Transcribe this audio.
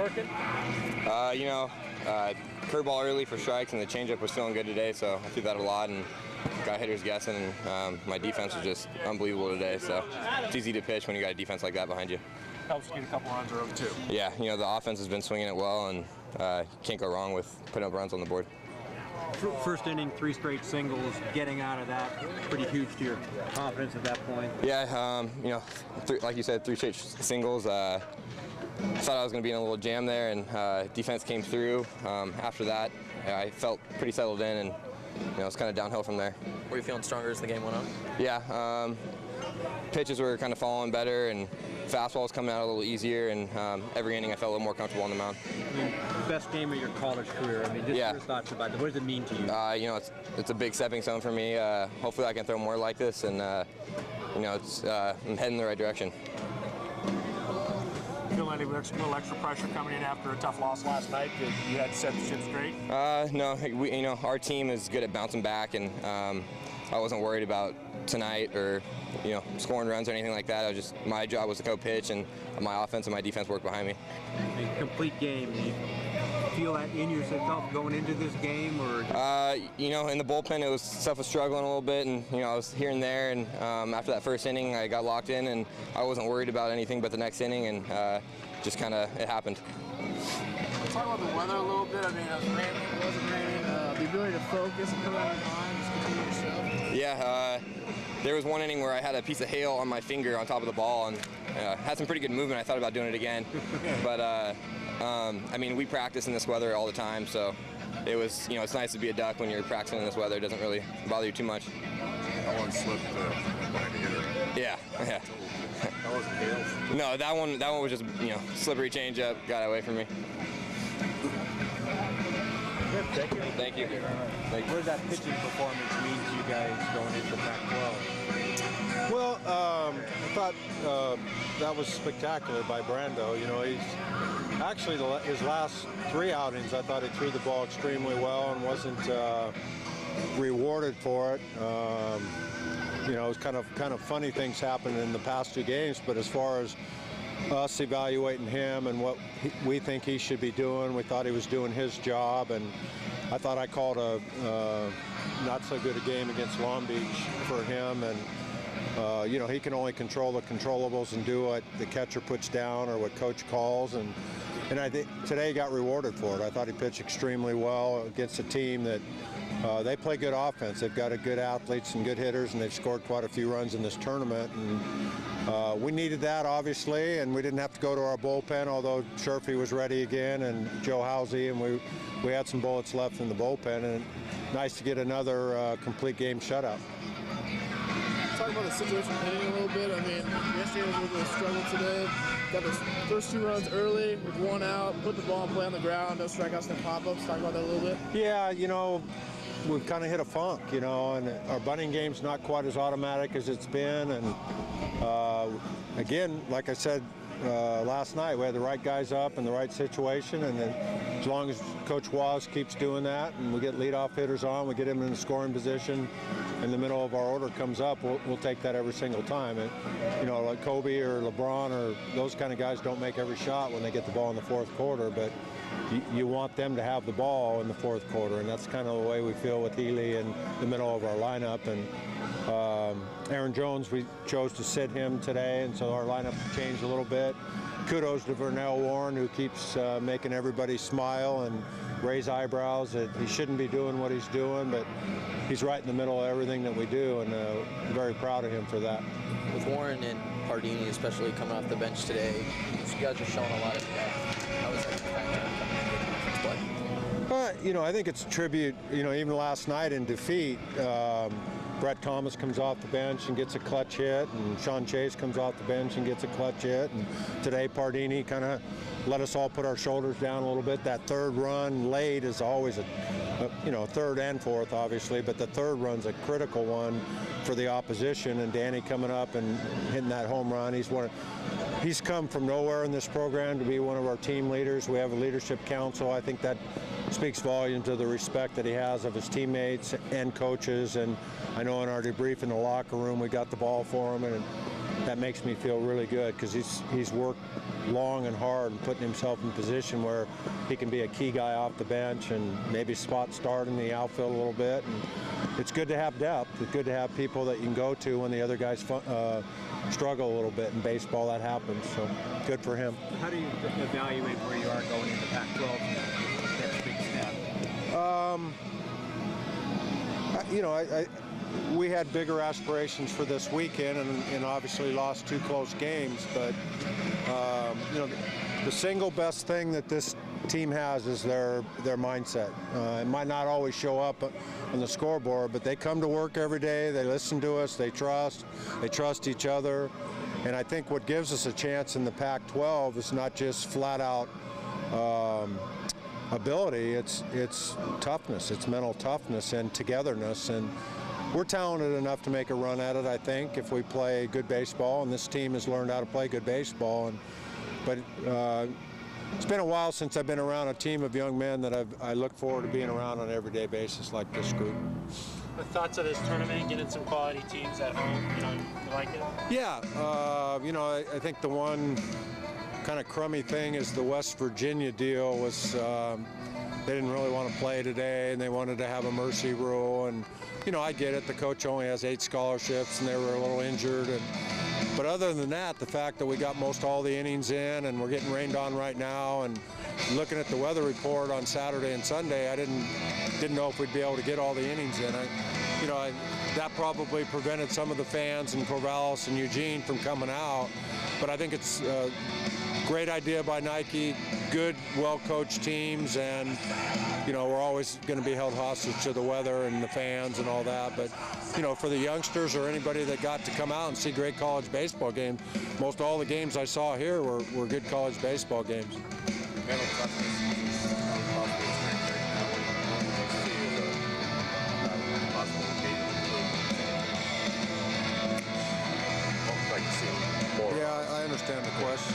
working? Curveball early for strikes, and the changeup was feeling good today, so I threw that a lot and got hitters guessing. And my defense was just unbelievable today, so it's easy to pitch when you got a defense like that behind you. Helps get a couple runs early too. Yeah, the offense has been swinging it well, and you can't go wrong with putting up runs on the board. First inning, 3 straight singles, getting out of that, pretty huge to your confidence at that point. Yeah, like you said, 3 straight singles. I thought I was going to be in a little jam there, and defense came through. After that, I felt pretty settled in, and it's kind of downhill from there. Were you feeling stronger as the game went on? Yeah, pitches were kind of falling better, and fastball was coming out a little easier, and every inning I felt a little more comfortable on the mound. Best game of your college career. Just your thoughts about it. What does it mean to you? It's a big stepping stone for me. Hopefully I can throw more like this, and I'm heading in the right direction. Feel any little extra pressure coming in after a tough loss last night that you had to set the ship straight? No, our team is good at bouncing back, and I wasn't worried about tonight or scoring runs or anything like that. My job was to go pitch, and my offense and my defense worked behind me. A complete game. Do you feel that in yourself going into this game, or? In the bullpen, stuff was struggling a little bit, and I was here and there. And after that first inning, I got locked in, and I wasn't worried about anything but the next inning, and just kind of it happened. Let's talk about the weather a little bit. It was raining, it wasn't raining. The ability to focus and put on your mind, just continue to show. Yeah, there was one inning where I had a piece of hail on my finger on top of the ball, and had some pretty good movement. I thought about doing it again, but we practice in this weather all the time, so it was, it's nice to be a Duck when you're practicing in this weather. It doesn't really bother you too much. That one slipped behind the hitter. Yeah. That wasn't hail. No, that one was just slippery changeup, got away from me. Thank you. Thank you. What does that pitching performance mean to you guys going into Pac-12? Well, I thought that was spectacular by Brando. He's actually his last 3 outings, I thought he threw the ball extremely well and wasn't rewarded for it. It was kind of funny things happened in the past 2 games, but as far as us evaluating him and what we think he should be doing, we thought he was doing his job, and I thought I called a not so good a game against Long Beach for him, and he can only control the controllables and do what the catcher puts down or what coach calls, and I think today he got rewarded for it. I thought he pitched extremely well against a team that they play good offense. They've got good athletes and good hitters, and they've scored quite a few runs in this tournament. And we needed that, obviously, and we didn't have to go to our bullpen, although Sherfy was ready again, and Joe Housey, and we had some bullets left in the bullpen, and nice to get another complete game shutout. Talk about the situation hitting a little bit. Yesterday was a little bit of a struggle today. Got the first 2 runs early with 1 out, put the ball and play on the ground, no strikeouts, no pop-ups. Talk about that a little bit. Yeah, we've kind of hit a funk, and our bunting game's not quite as automatic as it's been. And again, like I said last night, we had the right guys up in the right situation, and then as long as Coach Waz keeps doing that and we get leadoff hitters on, we get him in the scoring position, in the middle of our order comes up, we'll take that every single time. And like Kobe or LeBron or those kind of guys don't make every shot when they get the ball in the 4th quarter, but you want them to have the ball in the 4th quarter, and that's kind of the way we feel with Healy in the middle of our lineup. And Aaron Jones, we chose to sit him today, and so our lineup changed a little bit. Kudos to Vernell Warren, who keeps making everybody smile and raise eyebrows. That he shouldn't be doing what he's doing, but he's right in the middle of everything that we do, and I'm very proud of him for that. With Warren and Pardini especially coming off the bench today, you guys are showing a lot of depth. How is that play? I think it's a tribute. Even last night in defeat, Brett Thomas comes off the bench and gets a clutch hit, and Sean Chase comes off the bench and gets a clutch hit, and today Pardini kind of let us all put our shoulders down a little bit. That 3rd run late is always a 3rd and 4th, obviously, but the 3rd run's a critical one for the opposition, and Danny coming up and hitting that home run. He's come from nowhere in this program to be one of our team leaders. We have a leadership council. I think that speaks volumes to the respect that he has of his teammates and coaches, and I know in our debrief in the locker room we got the ball for him, and that makes me feel really good because he's worked long and hard and putting himself in a position where he can be a key guy off the bench and maybe spot start in the outfield a little bit. And it's good to have depth. It's good to have people that you can go to when the other guys struggle a little bit. In baseball, that happens, so good for him. How do you evaluate where you are going into Pac-12 next big step? We had bigger aspirations for this weekend and obviously lost 2 close games, but the single best thing that this team has is their mindset. It might not always show up on the scoreboard, but they come to work every day, they listen to us, they trust each other, and I think what gives us a chance in the Pac-12 is not just flat out ability, it's toughness, it's mental toughness and togetherness, and we're talented enough to make a run at it, I think, if we play good baseball, and this team has learned how to play good baseball. But it's been a while since I've been around a team of young men that I look forward to being around on an everyday basis like this group. The thoughts of this tournament, getting some quality teams at home, you like it? Yeah, I think the one kind of crummy thing is the West Virginia deal was they didn't really want to play today, and they wanted to have a mercy rule, and I get it. The coach only has 8 scholarships, and they were a little injured. But other than that, the fact that we got most all the innings in, and we're getting rained on right now, and looking at the weather report on Saturday and Sunday, I didn't know if we'd be able to get all the innings in. That probably prevented some of the fans in Corvallis and Eugene from coming out. But I think it's a great idea by Nike. Good, well-coached teams, and we're always going to be held hostage to the weather and the fans and all that. But for the youngsters or anybody that got to come out and see great college baseball games, most all the games I saw here were good college baseball games. Yeah, I understand the question.